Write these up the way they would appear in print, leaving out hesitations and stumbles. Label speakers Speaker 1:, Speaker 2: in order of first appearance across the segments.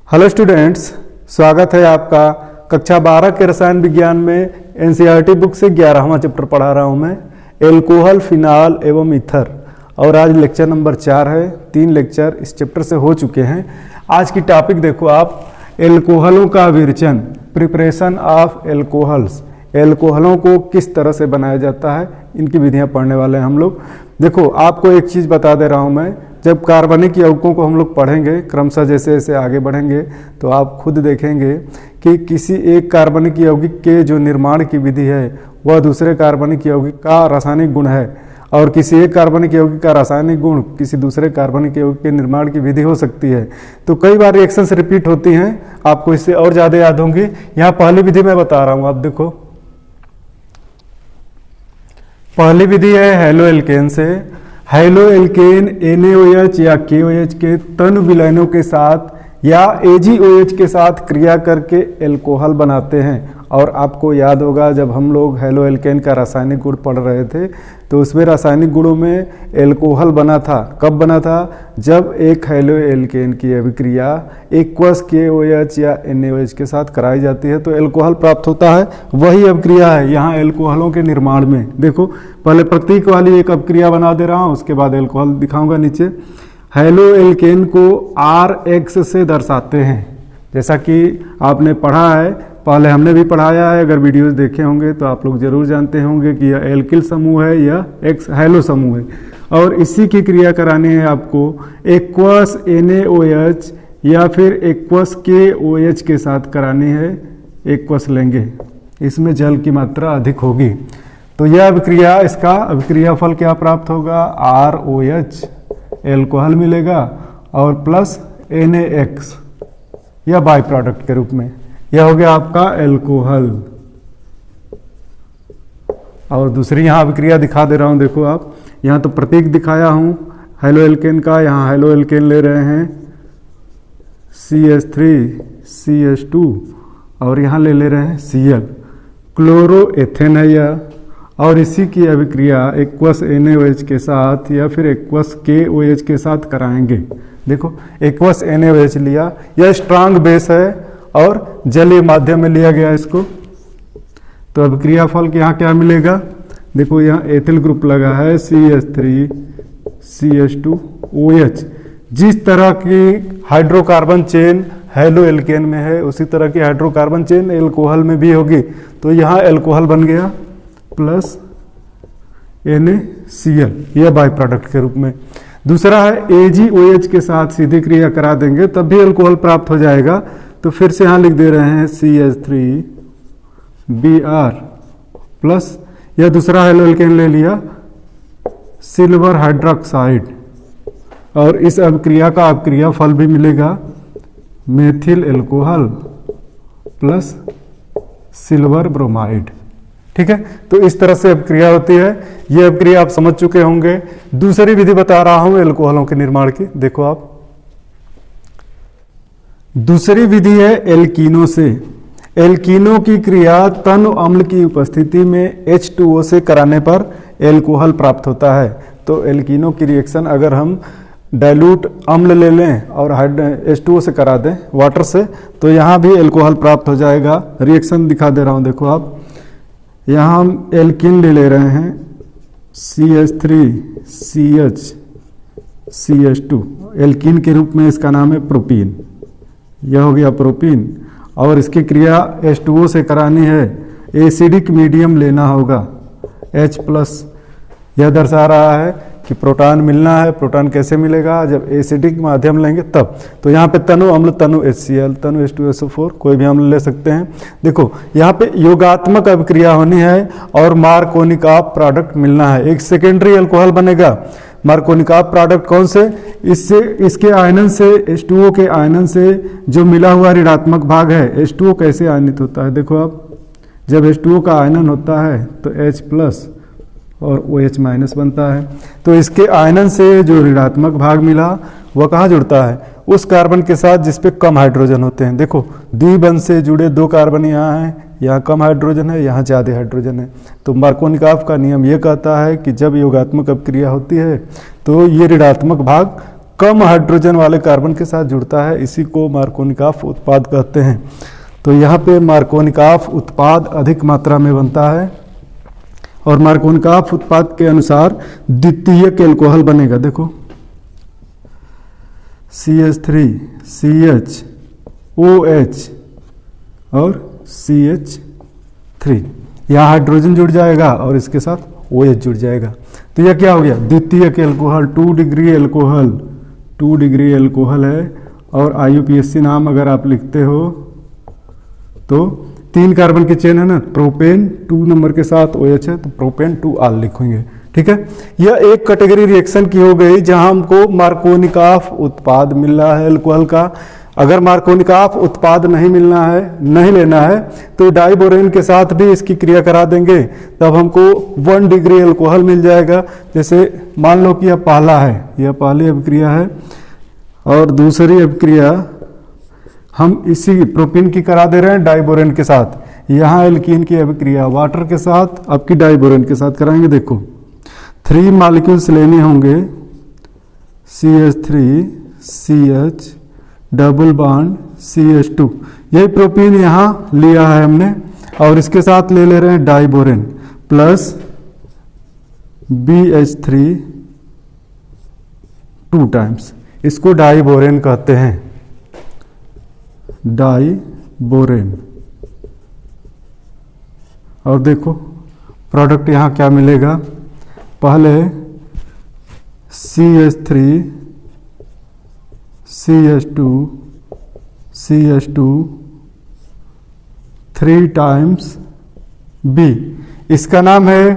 Speaker 1: Hello students, स्वागत है आपका कक्षा 12 के रसायन विज्ञान में। एनसीईआरटी बुक से 11वां चैप्टर पढ़ा रहा हूं मैं, एल्कोहल, फिनाल एवं ईथर। और आज लेक्चर नंबर 4 है। 3 लेक्चर इस चैप्टर से हो चुके हैं। आज की टॉपिक देखो आप, एल्कोहलों का विरचन, प्रिपरेशन ऑफ एल्कोहल्स। एल्कोहलों को किस तरह से बनाया जाता है, इनकी विधियां पढ़ने वाले हैं हम लोग। देखो, आपको एक चीज़ बता दे रहा हूं मैं, जब कार्बनिक यौगिकों को हम लोग पढ़ेंगे क्रमशः, जैसे जैसे आगे बढ़ेंगे तो आप खुद देखेंगे कि किसी एक कार्बनिक यौगिक के जो निर्माण की विधि है वह दूसरे कार्बनिक यौगिक का रासायनिक गुण है, और किसी एक कार्बनिक यौगिक का रासायनिक गुण किसी दूसरे कार्बनिक यौगिक के निर्माण की विधि हो सकती है। तो कई बार रिएक्शंस रिपीट होती हैं, आपको इससे और ज़्यादा याद होंगी। यहाँ पहली विधि मैं बता रहा हूँ, आप देखो। पहली विधि है हैलो एल्केन से। हैलो एल्केन NaOH या KOH के तनु विलयनों के साथ या AgOH के साथ क्रिया करके एल्कोहल बनाते हैं। और आपको याद होगा, जब हम लोग हैलो एल्केन का रासायनिक गुण पढ़ रहे थे तो उसमें रासायनिक गुणों में एल्कोहल बना था। कब बना था? जब एक हैलो एल्केन की अभिक्रिया एक्वस KOH या NaOH के साथ कराई जाती है तो एल्कोहल प्राप्त होता है। वही अभिक्रिया है यहाँ एल्कोहलों के निर्माण में। देखो, पहले प्रतीक वाली एक अभिक्रिया बना दे रहा हूँ, उसके बाद एल्कोहल दिखाऊंगा नीचे। हैलो एल्केन को RX से दर्शाते हैं, जैसा कि आपने पढ़ा है, पहले हमने भी पढ़ाया है। अगर वीडियोस देखे होंगे तो आप लोग जरूर जानते होंगे कि यह एल्किल समूह है या एक्स हैलो समूह है, और इसी की क्रिया करानी है आपको एक्वस NaOH या फिर एक्वस KOH के साथ करानी है। एक्वस लेंगे, इसमें जल की मात्रा अधिक होगी। तो यह अभिक्रिया, इसका अभिक्रिया फल क्या प्राप्त होगा? ROH एल्कोहल मिलेगा और प्लस NaX या बाई प्रोडक्ट के रूप में। यह हो गया आपका एल्कोहल। और दूसरी यहाँ अभिक्रिया दिखा दे रहा हूँ, देखो आप, यहाँ तो प्रतीक दिखाया हूँ हैलो एल्केन का। यहाँ हैलो एल्केन ले रहे हैं CH3CH2 और यहाँ ले रहे हैं Cl, क्लोरोएथेन है यह। और इसी की अभिक्रिया एक्वस NaOH के साथ या फिर एक्वस KOH के साथ कराएंगे। देखो, एक्वस NaOH लिया, यह स्ट्रांग बेस है और जलीय माध्यम में लिया गया इसको। तो अभिक्रिया फल यहाँ क्या मिलेगा? देखो, यहाँ एथिल ग्रुप लगा है CH3CH2OH। जिस तरह की हाइड्रोकार्बन चेन हैलो एल्केन में है उसी तरह की हाइड्रोकार्बन चेन एल्कोहल में भी होगी। तो यहाँ एल्कोहल बन गया प्लस NaCl, यह बाई प्रोडक्ट के रूप में। दूसरा है AgOH के साथ सीधी क्रिया करा देंगे तब भी एल्कोहल प्राप्त हो जाएगा। तो फिर से यहाँ लिख दे रहे हैं CH3Br प्लस, यह दूसरा हैलो एल्केन ले लिया सिल्वर हाइड्रोक्साइड, और इस अभिक्रिया का अभिक्रिया फल भी मिलेगा methyl alcohol plus silver bromide. ठीक है, तो इस तरह से अभिक्रिया होती है। यह अभिक्रिया आप समझ चुके होंगे। दूसरी विधि बता रहा हूं एल्कोहलों के निर्माण की। देखो आप, दूसरी विधि है एल्कीनो से। एल्कीनो की क्रिया तनु अम्ल की उपस्थिति में H2O से कराने पर एल्कोहल प्राप्त होता है। तो एल्कीनो की रिएक्शन अगर हम डाइल्यूट अम्ल ले लें और H2O से करा दें वाटर से, तो यहाँ भी एल्कोहल प्राप्त हो जाएगा। रिएक्शन दिखा दे रहा हूँ, देखो आप, यहाँ हम एल्कीन ले रहे हैं CH3CH2, एल्कीन के रूप में इसका नाम है प्रोपीन। यह हो गया प्रोपीन, और इसकी क्रिया H2O से करानी है, एसिडिक मीडियम लेना होगा H+। यह दर्शा रहा है कि प्रोटॉन मिलना है। प्रोटॉन कैसे मिलेगा? जब एसिडिक माध्यम लेंगे तब। तो यहाँ पे तनु अम्ल, तनु HCl, तनु H2SO4, कोई भी अम्ल ले सकते हैं। देखो, यहाँ पे योगात्मक अभिक्रिया होनी है और मार्कोनिकॉफ प्रोडक्ट मिलना है। एक सेकेंडरी एल्कोहल बनेगा। मार्कोनिकॉफ प्रोडक्ट कौन से? इससे, इसके आयनन से, H2O के आयनन से जो मिला हुआ ऋणात्मक भाग है। H2O कैसे आयनित होता है? देखो आप, जब H2O का आयनन होता है तो H+ और OH- बनता है। तो इसके आयनन से जो ऋणात्मक भाग मिला वह कहाँ जुड़ता है? उस कार्बन के साथ जिस पे कम हाइड्रोजन होते हैं। देखो, द्विबंध से जुड़े 2 कार्बन यहाँ हैं, यहाँ कम हाइड्रोजन है, यहाँ ज़्यादा हाइड्रोजन है। तो मार्कोनिकॉफ का नियम ये कहता है कि जब योगात्मक अपक्रिया होती है तो ये ऋणात्मक भाग कम हाइड्रोजन वाले कार्बन के साथ जुड़ता है, इसी को मार्कोनिकॉफ उत्पाद कहते हैं। तो यहाँ पे मार्कोनिकॉफ उत्पाद अधिक मात्रा में बनता है और मार्कोनिकॉफ उत्पाद के अनुसार द्वितीयक एल्कोहल बनेगा। देखो CH3 CHOH और CH3, यहाँ हाइड्रोजन जुड़ जाएगा और इसके साथ OH जुड़ जाएगा। तो यह क्या हो गया, द्वितीयक alcohol, 2 degree alcohol, 2 degree alcohol है। और IUPAC नाम अगर आप लिखते हो तो 3 कार्बन की चेन है ना, प्रोपेन 2 नंबर के साथ OH है तो प्रोपेन 2 आल लिखेंगे। ठीक है, यह एक कैटेगरी रिएक्शन की हो गई जहां हमको मार्कोनिकॉफ उत्पाद मिल रहा है एल्कोहल का। अगर मार्कोनिकॉफ उत्पाद नहीं मिलना है, नहीं लेना है, तो डाइबोरेन के साथ भी इसकी क्रिया करा देंगे, तब हमको 1 डिग्री एल्कोहल मिल जाएगा। जैसे मान लो कि यह पहला है, यह पहली अभिक्रिया है और दूसरी अभिक्रिया हम इसी प्रोपीन की करा दे रहे हैं डाइबोरेन के साथ। यहाँ एल्कीन की अभिक्रिया वाटर के साथ आपकी डाइबोरेन के साथ कराएंगे। देखो 3 मॉलिक्यूल्स लेने होंगे, CH3 CH double bond CH2, यही प्रोपीन यहाँ लिया है हमने और इसके साथ ले रहे हैं डाइबोरेन प्लस BH3 2 टाइम्स, इसको डाइबोरेन कहते हैं, डाइबोरेन। और देखो प्रोडक्ट यहाँ क्या मिलेगा, पहले CH3 CH2 CH2 3 times B, इसका नाम है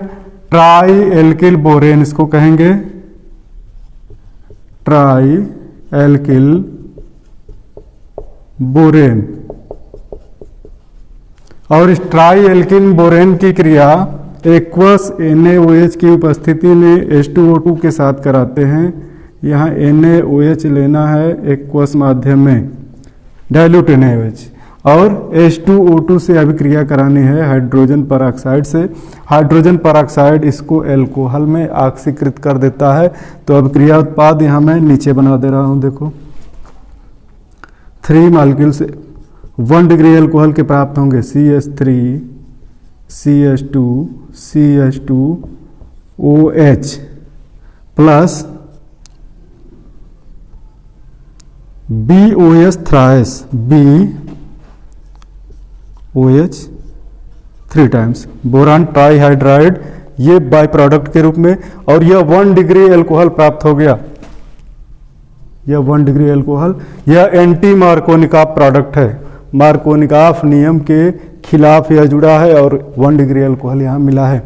Speaker 1: ट्राई एल्किल बोरेन, इसको कहेंगे ट्राई एल्किल बोरेन। और इस ट्राई एल्किल बोरेन की क्रिया एक्वस NaOH की उपस्थिति में H2O2 के साथ कराते हैं। यहाँ NaOH लेना है एक्वस माध्यम में, डाइल्यूट NaOH, और H2O2 से अभिक्रिया करानी है हाइड्रोजन परऑक्साइड से। हाइड्रोजन परऑक्साइड इसको एल्कोहल में ऑक्सीकृत कर देता है। तो अभिक्रिया उत्पाद यहाँ मैं नीचे बना दे रहा हूँ। देखो 3 मॉलिक्यूल से 1 डिग्री एल्कोहल के प्राप्त होंगे, CH3 CH2 CH2 OH plus BOH thrice, BOH 3 times, boron trihydride, ये बाई प्रोडक्ट के रूप में। और यह 1 डिग्री एल्कोहल प्राप्त हो गया, यह 1 डिग्री एल्कोहल, यह एंटी मार्कोनिकॉफ प्रोडक्ट है। मार्कोनिकॉफ नियम के खिलाफ यह जुड़ा है और 1 डिग्री एल्कोहल यहाँ मिला है।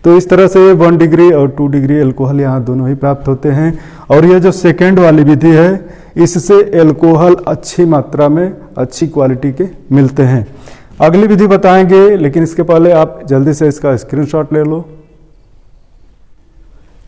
Speaker 1: तो इस तरह से 1 डिग्री और 2 डिग्री एल्कोहल यहाँ दोनों ही प्राप्त होते हैं। और यह जो सेकेंड वाली विधि है, इससे एल्कोहल अच्छी मात्रा में अच्छी क्वालिटी के मिलते हैं। अगली विधि बताएंगे, लेकिन इसके पहले आप जल्दी से इसका स्क्रीनशॉट ले लो।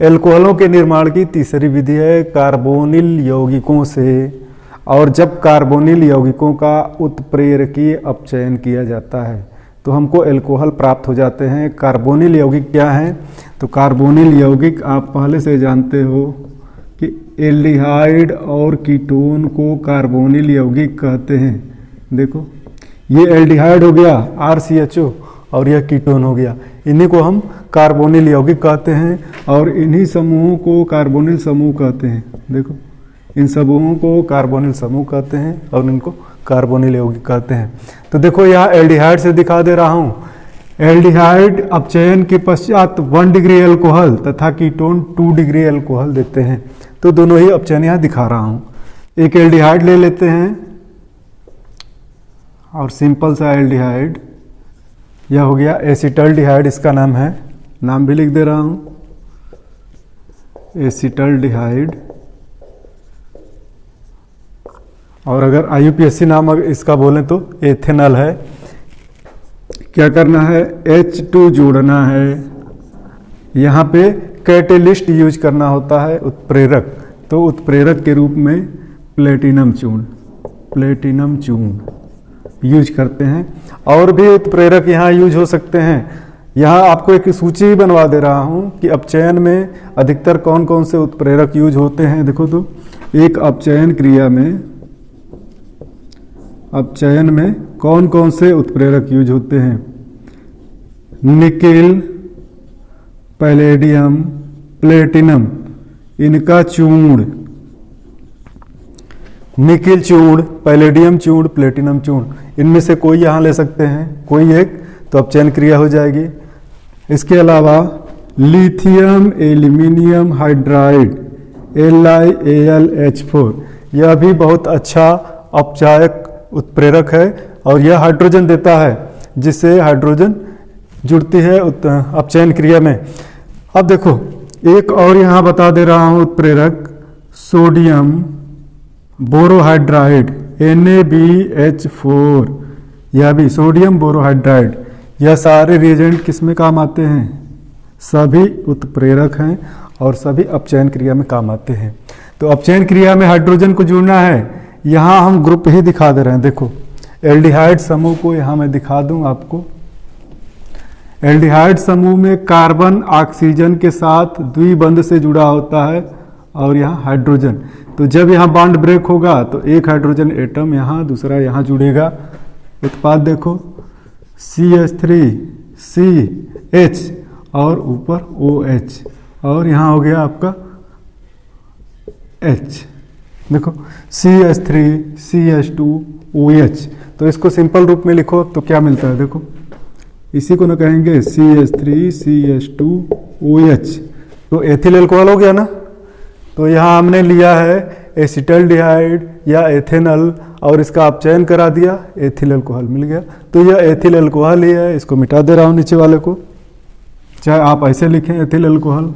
Speaker 1: एल्कोहलों के निर्माण की तीसरी विधि है कार्बोनिल यौगिकों से। और जब कार्बोनिल यौगिकों का उत्प्रेरकीय अपचयन किया जाता है तो हमको एल्कोहल प्राप्त हो जाते हैं। कार्बोनिल यौगिक क्या है, तो कार्बोनिल यौगिक आप पहले से जानते हो कि एल्डिहाइड और कीटोन को कार्बोनिल यौगिक कहते हैं। देखो ये एल्डिहाइड हो गया RCHO और यह कीटोन हो गया, इन्हीं को हम कार्बोनिल यौगिक कहते हैं। और इन्हीं समूहों को कार्बोनिल समूह कहते हैं। देखो इन समूहों को कार्बोनिल समूह कहते हैं और इनको कार्बोनिल यौगिक कहते हैं। तो देखो यहाँ एल्डिहाइड से दिखा दे रहा हूँ, एल्डिहाइड अपचयन के पश्चात 1 डिग्री एल्कोहल तथा कीटोन 2 डिग्री एल्कोहल देते हैं। तो दोनों ही अपचयन यहाँ दिखा रहा हूँ। एक एल्डिहाइड ले लेते हैं और सिंपल सा एल्डिहाइड, यह हो गया एसिटल्डिहाइड, इसका नाम है, नाम भी लिख दे रहा हूँ एसिटल्डिहाइड। और अगर IUPAC नाम इसका बोलें तो एथेनॉल है। क्या करना है, H2 जोड़ना है, यहाँ पे कैटेलिस्ट यूज करना होता है, उत्प्रेरक। तो उत्प्रेरक के रूप में प्लेटिनम चूर्ण, प्लेटिनम चूर्ण यूज करते हैं। और भी उत्प्रेरक यहाँ यूज हो सकते हैं। यहाँ आपको एक सूची बनवा दे रहा हूँ कि अपचयन में अधिकतर कौन कौन से उत्प्रेरक यूज होते हैं। देखो तो एक अपचयन क्रिया में कौन कौन से उत्प्रेरक यूज होते हैं। निकेल, पैलेडियम, प्लेटिनम, इनका चूर्ण, निकेल चूर्ण, पैलेडियम चूर्ण, प्लेटिनम चूर्ण, इनमें से कोई यहाँ ले सकते हैं, कोई एक, तो अपचयन क्रिया हो जाएगी। इसके अलावा लिथियम एल्यूमिनियम हाइड्राइड LiAlH4, यह भी बहुत अच्छा अपचायक उत्प्रेरक है और यह हाइड्रोजन देता है, जिससे हाइड्रोजन जुड़ती है अपचयन क्रिया में। अब देखो एक और यहाँ बता दे रहा हूँ उत्प्रेरक, सोडियम बोरोहाइड्राइड NaBH4, यह भी सोडियम बोरोहाइड्राइड। यह सारे रिएजेंट किस में काम आते हैं? सभी उत्प्रेरक हैं और सभी अपचयन क्रिया में काम आते हैं। तो अपचयन क्रिया में हाइड्रोजन को जुड़ना है, यहाँ हम ग्रुप ही दिखा दे रहे हैं। देखो एल्डिहाइड समूह को यहाँ मैं दिखा दूं आपको। एल्डिहाइड समूह में कार्बन ऑक्सीजन के साथ द्विबंध से जुड़ा होता है और यहाँ हाइड्रोजन। तो जब यहाँ बॉन्ड ब्रेक होगा तो एक हाइड्रोजन एटम यहाँ, दूसरा यहाँ जुड़ेगा। उत्पाद देखो CH3CH और ऊपर OH और यहाँ हो गया आपका H। देखो CH3CH2OH। तो इसको सिंपल रूप में लिखो तो क्या मिलता है, देखो इसी को ना कहेंगे CH3CH2OH। तो एथिल अल्कोहल हो गया ना। तो यहाँ हमने लिया है एसिटल्डिहाइड या एथेनल और इसका अपचयन करा दिया, एथिल अल्कोहल मिल गया। तो यह एथिल अल्कोहल ही है, इसको मिटा दे रहा हूँ नीचे वाले को, चाहे आप ऐसे लिखें एथिल अल्कोहल।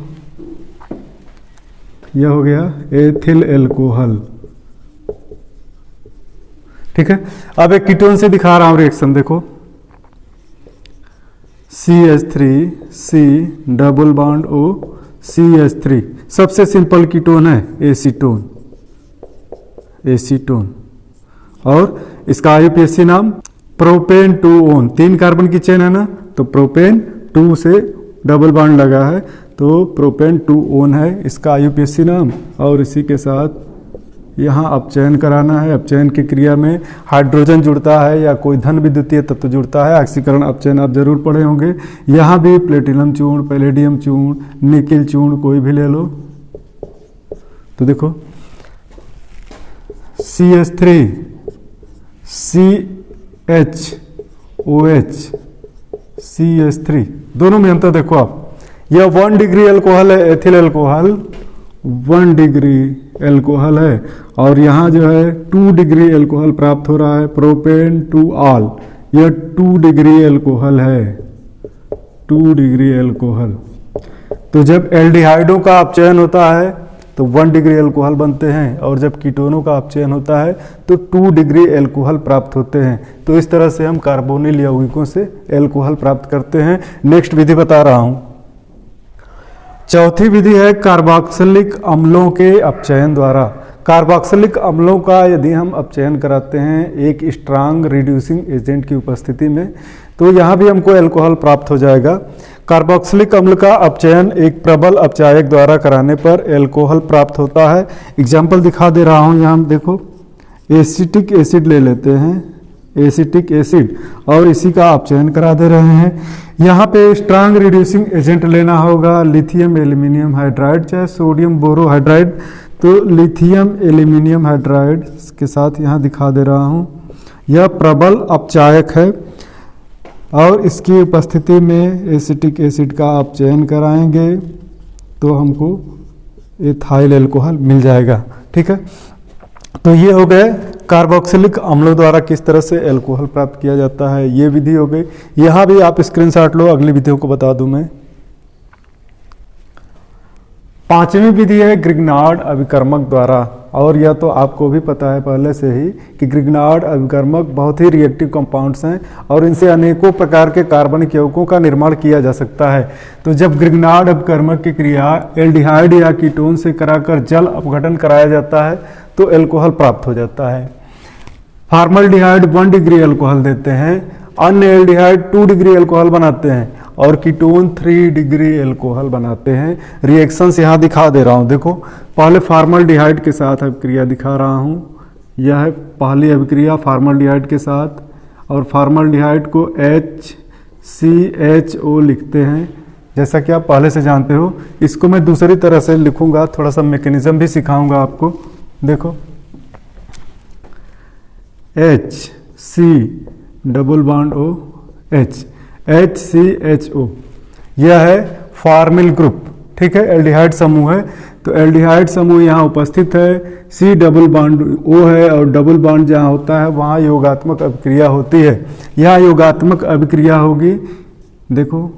Speaker 1: यह हो गया एथिल अल्कोहल, ठीक है। अब एक कीटोन से दिखा रहा हूं रिएक्शन, देखो CH3C double bond O CH3, सबसे सिंपल कीटोन है एसीटोन और इसका IUPAC नाम प्रोपेन 2-ओन। 3 कार्बन की चेन है ना, तो प्रोपेन 2 से डबल बॉन्ड लगा है तो प्रोपेन 2-ओन है इसका IUPAC नाम। और इसी के साथ यहाँ अपचयन कराना है। अपचयन की क्रिया में हाइड्रोजन जुड़ता है या कोई धन विद्युतीय तत्व जुड़ता है। ऑक्सीकरण अपचयन आप जरूर पढ़े होंगे। यहाँ भी प्लेटिनम चूर्ण, पैलेडियम चूर्ण, निकेल चूर्ण कोई भी ले लो। तो देखो CH3CHOH CH3, दोनों में अंतर देखो आप। यह 1 डिग्री अल्कोहल है, एथिल अल्कोहल 1 डिग्री अल्कोहल है और यहाँ जो है 2 डिग्री अल्कोहल प्राप्त हो रहा है, प्रोपेन 2-ऑल। यह 2 डिग्री अल्कोहल है, 2 डिग्री अल्कोहल। तो जब एल्डिहाइडों का अपचयन होता है तो 1 डिग्री अल्कोहल बनते हैं और जब कीटोनों का अपचयन होता है तो 2 डिग्री अल्कोहल प्राप्त होते हैं। तो इस तरह से हम कार्बोनिल यौगिकों से अल्कोहल प्राप्त करते हैं। नेक्स्ट विधि बता रहा हूं। चौथी विधि है कार्बोक्सिलिक अम्लों के अपचयन द्वारा। कार्बोक्सिलिक अम्लों का यदि हम अपचयन कराते हैं एक स्ट्रांग रिड्यूसिंग एजेंट की उपस्थिति में, तो यहाँ भी हमको अल्कोहल प्राप्त हो जाएगा। कार्बोक्सिलिक अम्ल का अपचयन एक प्रबल अपचायक द्वारा कराने पर अल्कोहल प्राप्त होता है। एग्जाम्पल दिखा दे रहा हूँ, यहाँ देखो एसिटिक एसिड ले लेते हैं, एसिटिक एसिड, और इसी का अपचयन करा दे रहे हैं। यहाँ पे स्ट्रांग रिड्यूसिंग एजेंट लेना होगा, लिथियम एल्यूमिनियम हाइड्राइड चाहे सोडियम बोरोहाइड्राइड। तो लिथियम एल्यूमिनियम हाइड्राइड के साथ यहाँ दिखा दे रहा हूँ। यह प्रबल अपचायक है और इसकी उपस्थिति में एसिटिक एसिड का अपचयन कराएंगे तो हमको एथाइल अल्कोहल मिल जाएगा, ठीक है। तो ये हो गए कार्बोक्सिलिक अम्लों द्वारा किस तरह से अल्कोहल प्राप्त किया जाता है, ये विधि हो गई। यहाँ भी आप स्क्रीनशॉट लो, अगली विधियों को बता दूं मैं। 5वीं विधि है ग्रिग्नार्ड अभिकर्मक द्वारा, और यह तो आपको भी पता है पहले से ही कि ग्रिग्नार्ड अभिकर्मक बहुत ही रिएक्टिव कंपाउंड्स हैं और इनसे अनेकों प्रकार के कार्बनिक यौगिकों का निर्माण किया जा सकता है। तो जब ग्रिग्नार्ड अभिकर्मक की क्रिया एल्डिहाइड या कीटोन से कराकर जल अपघटन कराया जाता है तो अल्कोहल प्राप्त हो जाता है। फॉर्मल्डिहाइड 1 डिग्री अल्कोहल देते हैं, अन्य एल्डिहाइड 2 डिग्री अल्कोहल बनाते हैं और कीटोन 3 डिग्री अल्कोहल बनाते हैं। रिएक्शंस यहाँ दिखा दे रहा हूँ, देखो पहले फॉर्मल्डिहाइड के साथ अभिक्रिया दिखा रहा हूँ। यह है पहली अभिक्रिया फॉर्मल्डिहाइड के साथ, और फॉर्मल्डिहाइड को HCHO लिखते हैं, जैसा कि आप पहले से जानते हो। इसको मैं दूसरी तरह से लिखूंगा, थोड़ा सा मैकेनिज्म भी सिखाऊंगा आपको। देखो HC double bond OH HCHO, यह है फॉर्मिल ग्रुप, ठीक है, एल्डिहाइड समूह है। तो एल्डिहाइड समूह यहाँ उपस्थित है, C डबल बॉन्ड O है और डबल बॉन्ड जहाँ होता है वहाँ योगात्मक अभिक्रिया होती है। यहाँ योगात्मक अभिक्रिया होगी। देखो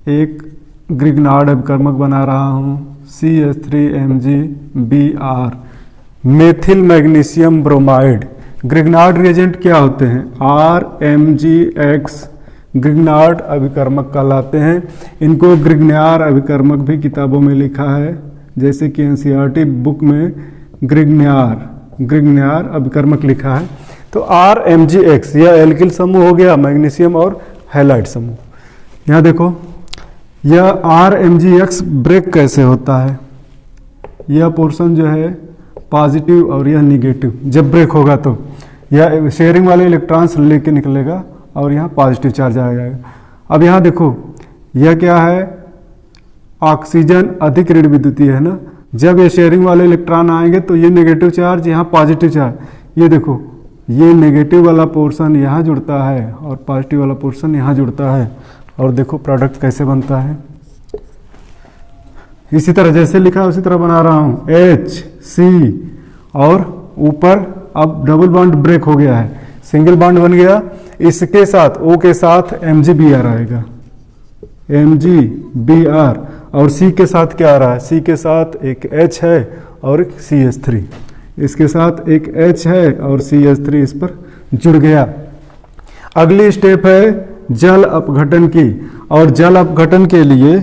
Speaker 1: एक ग्रिग्नार्ड अभिकर्मक बना रहा हूँ, CH3MgBr methyl magnesium bromide. Grignard reagent क्या होते हैं? RMgX ग्रिग्नार्ड अभिकर्मक कहलाते हैं। इनको ग्रिग्नार अभिकर्मक भी किताबों में लिखा है, जैसे कि NCERT बुक में ग्रिग्नार अभिकर्मक लिखा है। तो RMgX यह एल्किल समूह हो गया, मैग्नीशियम और हैलाइड समूह। यहाँ देखो यह RMgX ब्रेक कैसे होता है, यह पोर्शन जो है पॉजिटिव और यह निगेटिव, जब ब्रेक होगा तो यह शेयरिंग वाले इलेक्ट्रॉन्स लेके निकलेगा और यहाँ पॉजिटिव चार्ज आ जाएगा। अब यहाँ देखो यह क्या है, ऑक्सीजन अधिक ऋण विद्युतीय है ना, जब ये शेयरिंग वाले इलेक्ट्रॉन आएंगे तो ये नेगेटिव चार्ज, यहाँ पॉजिटिव चार्ज, ये देखो ये नेगेटिव वाला पोर्शन यहाँ जुड़ता है और पॉजिटिव वाला पोर्शन यहाँ जुड़ता है। और देखो प्रोडक्ट कैसे बनता है, इसी तरह जैसे लिखा है उसी तरह बना रहा हूँ, HC और ऊपर अब डबल बॉन्ड ब्रेक हो गया है, सिंगल बॉन्ड बन गया। इसके साथ O के साथ MgBr आएगा, MgBr, और C के साथ क्या आ रहा है, C के साथ एक H है और एक CH3, इसके साथ एक H है और CH3 इस पर जुड़ गया। अगली स्टेप है जल अपघटन की, और जल अपघटन के लिए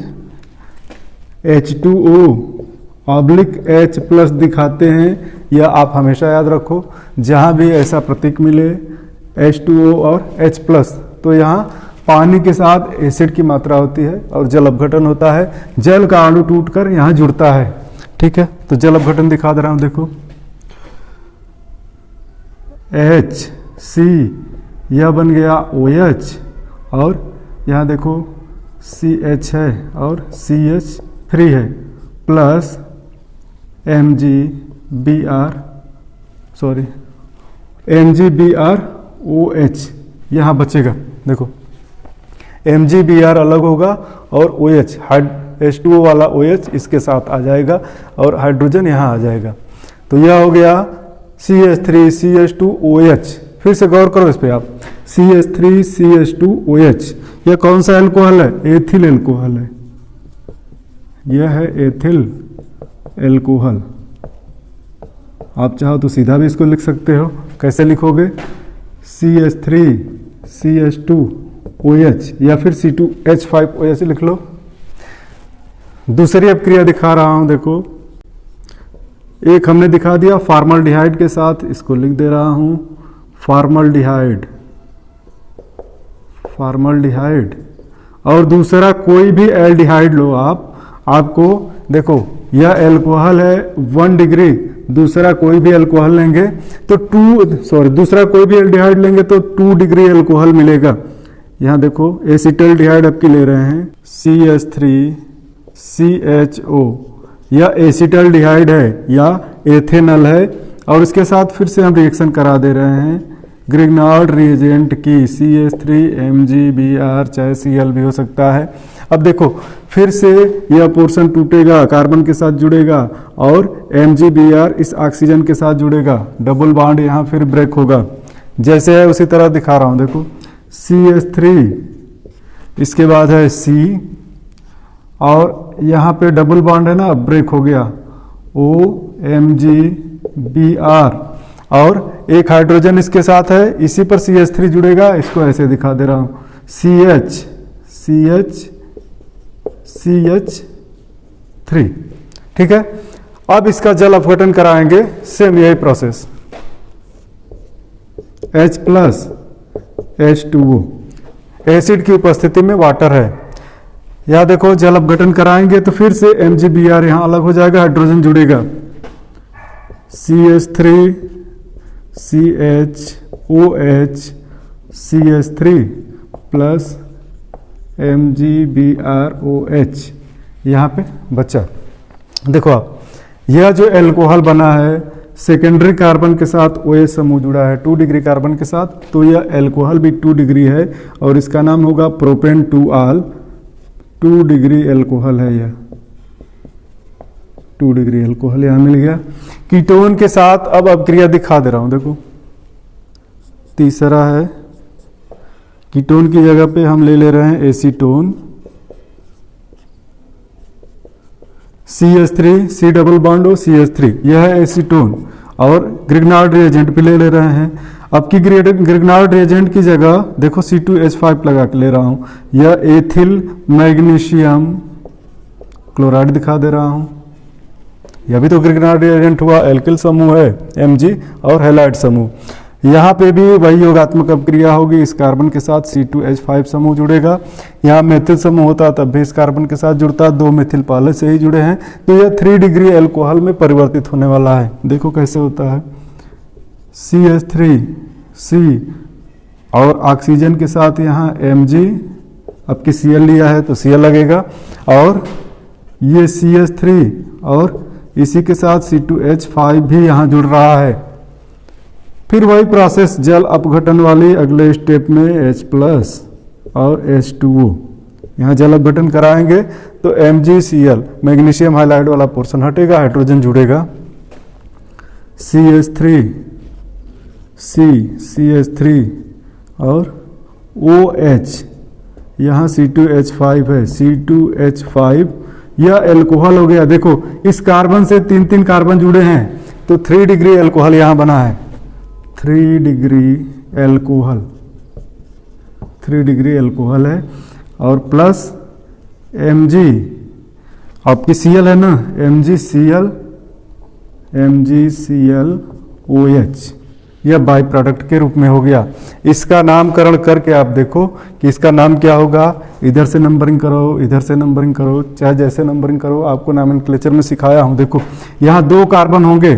Speaker 1: H2O/H+ दिखाते हैं, यह आप हमेशा याद रखो, जहाँ भी ऐसा प्रतीक मिले H2O और H+, तो यहाँ पानी के साथ एसिड की मात्रा होती है और जल अपघटन होता है, जल का अणु टूटकर यहाँ जुड़ता है, ठीक है। तो जल अपघटन दिखा दे रहा हूँ, देखो HC यह बन गया OH और यहाँ देखो CH है और CH3 है प्लस MgBrOH यहाँ बचेगा। देखो MgBr अलग होगा और OH H2O वाला OH इसके साथ आ जाएगा और हाइड्रोजन यहाँ आ जाएगा। तो यह हो गया CH3CH2OH। फिर से गौर करो इस पे आप, CH3CH2OH यह कौन सा एल्कोहल है? एथिल एल्कोहल है, यह है एथिल एल्कोहल। आप चाहो तो सीधा भी इसको लिख सकते हो, कैसे लिखोगे? CH3CH2OH या फिर C2H5OH लिख लो। दूसरी अपक्रिया दिखा रहा हूं, देखो एक हमने दिखा दिया फॉर्मल्डिहाइड के साथ, इसको लिख दे रहा हूं फॉर्मल्डिहाइड, और दूसरा कोई भी एल्डिहाइड लो आप, आपको देखो यह एल्कोहल है 1 डिग्री, दूसरा कोई भी एल्कोहल लेंगे तो दूसरा कोई भी एल्डिहाइड लेंगे तो 2 डिग्री एल्कोहल मिलेगा। यहाँ देखो एसिटल्डिहाइड आपकी ले रहे हैं CH3CHO, यह एसिटल्डिहाइड है या एथेनल है, और इसके साथ फिर से हम रिएक्शन करा दे रहे हैं ग्रिग्नार्ड रिएजेंट की, CH3MgBr, चाहे Cl भी हो सकता है। अब देखो फिर से यह पोर्शन टूटेगा, कार्बन के साथ जुड़ेगा और MgBr इस ऑक्सीजन के साथ जुड़ेगा, डबल बॉन्ड यहाँ फिर ब्रेक होगा, जैसे है उसी तरह दिखा रहा हूँ। देखो CH3, इसके बाद है C, और यहाँ पे डबल बॉन्ड है ना, ब्रेक हो गया OMgBr, और एक हाइड्रोजन इसके साथ है, इसी पर CH3 जुड़ेगा, इसको ऐसे दिखा दे रहा हूँ CH3, ठीक है। अब इसका जल अपघटन कराएंगे, सेम यही process. H plus H2O, acid की उपस्थिति में वाटर है। यहाँ देखो जल अपघटन कराएंगे तो फिर से MgBr यहाँ अलग हो जाएगा, हाइड्रोजन जुड़ेगा, CH3 CHOH CH3 plus MgBrOH यहाँ पे बचा। देखो आप, यह जो एल्कोहल बना है सेकेंडरी कार्बन के साथ OH समूह जुड़ा है 2 डिग्री कार्बन के साथ, तो यह एल्कोहल भी 2 डिग्री है और इसका नाम होगा प्रोपेन 2आल। 2 डिग्री एल्कोहल है यह, 2 डिग्री एल्कोहल यहाँ मिल गया। कीटोन के साथ अब अपक्रिया दिखा दे रहा हूं, देखो तीसरा है, कीटोन की जगह पे हम ले रहे हैं acetone, CH3 C double bond हो CH3, यह है एसीटोन, और ग्रिग्नार्ड रिएजेंट भी ले रहे हैं। अब की ग्रिग्नार्ड रिएजेंट की जगह देखो C2H5 लगा के ले रहा हूं, यह एथिल मैग्नीशियम क्लोराइड दिखा दे रहा हूं। यह भी तो ग्रिग्नार्ड रिएजेंट हुआ, एल्किल समूह है Mg और हैलाइड समूह। यहाँ पे भी वही योगात्मक अपक्रिया होगी, इस कार्बन के साथ C2H5 समूह जुड़ेगा। यहाँ मेथिल समूह होता तब भी इस कार्बन के साथ जुड़ता, 2 मेथिल पहले से ही जुड़े हैं, तो यह 3 डिग्री एल्कोहल में परिवर्तित होने वाला है। देखो कैसे होता है, CH3C और ऑक्सीजन के साथ यहाँ Mg, अब की Cl लिया है तो Cl लगेगा, और ये CH3 और इसी के साथ C2H5 भी यहाँ जुड़ रहा है। फिर वही प्रोसेस जल अपघटन वाली अगले स्टेप में H प्लस और H2O, यहाँ जल अपघटन कराएंगे तो MgCl मैग्नीशियम हाइलाइड वाला पोर्शन हटेगा, हाइड्रोजन जुड़ेगा, CH3C CH3 और OH, यहाँ C2H5 है, C2H5 यह एल्कोहल हो गया। देखो इस कार्बन से 3 कार्बन जुड़े हैं तो 3 डिग्री एल्कोहल यहाँ बना है, 3 डिग्री एल्कोहल, 3 डिग्री एल्कोहल है, और प्लस Mg, आपकी Cl है ना, MgClOH, यह बाई प्रोडक्ट के रूप में हो गया। इसका नामकरण करके आप देखो कि इसका नाम क्या होगा, इधर से नंबरिंग करो, इधर से नंबरिंग करो, चाहे जैसे नंबरिंग करो, आपको नोमेनक्लेचर में सिखाया हूं। देखो यहाँ 2 कार्बन होंगे,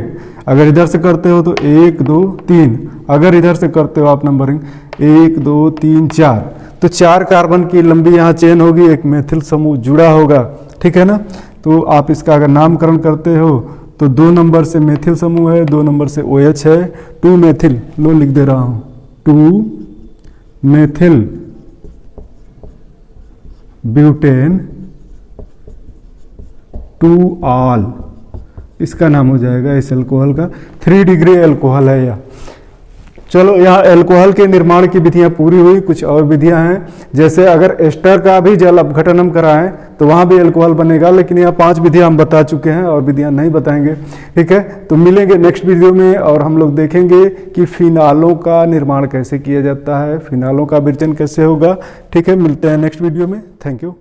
Speaker 1: अगर इधर से करते हो तो 1 2 3, अगर इधर से करते हो आप नंबरिंग 1 2 3 4, तो 4 कार्बन की लंबी यहाँ चेन होगी, एक मेथिल समूह जुड़ा होगा, ठीक है ना। तो आप इसका अगर नामकरण करते हो तो 2 नंबर से मेथिल समूह है, 2 नंबर से OH है, 2 मेथिल, लो लिख दे रहा हूं, 2 मेथिल ब्यूटेन 2आल, इसका नाम हो जाएगा इस एल्कोहल का। 3 डिग्री एल्कोहल है यह। चलो यहाँ एल्कोहल के निर्माण की विधियां पूरी हुई, कुछ और विधियां हैं, जैसे अगर एस्टर का भी जल अपघटन हम कराएं तो वहां भी एल्कोहल बनेगा, लेकिन यहाँ 5 विधियां हम बता चुके हैं और विधियां नहीं बताएंगे, ठीक है। तो मिलेंगे नेक्स्ट वीडियो में और हम लोग देखेंगे कि फिनालों का निर्माण कैसे किया जाता है, फिनालों का विरजन कैसे होगा, ठीक है। मिलते हैं नेक्स्ट वीडियो में, थैंक यू।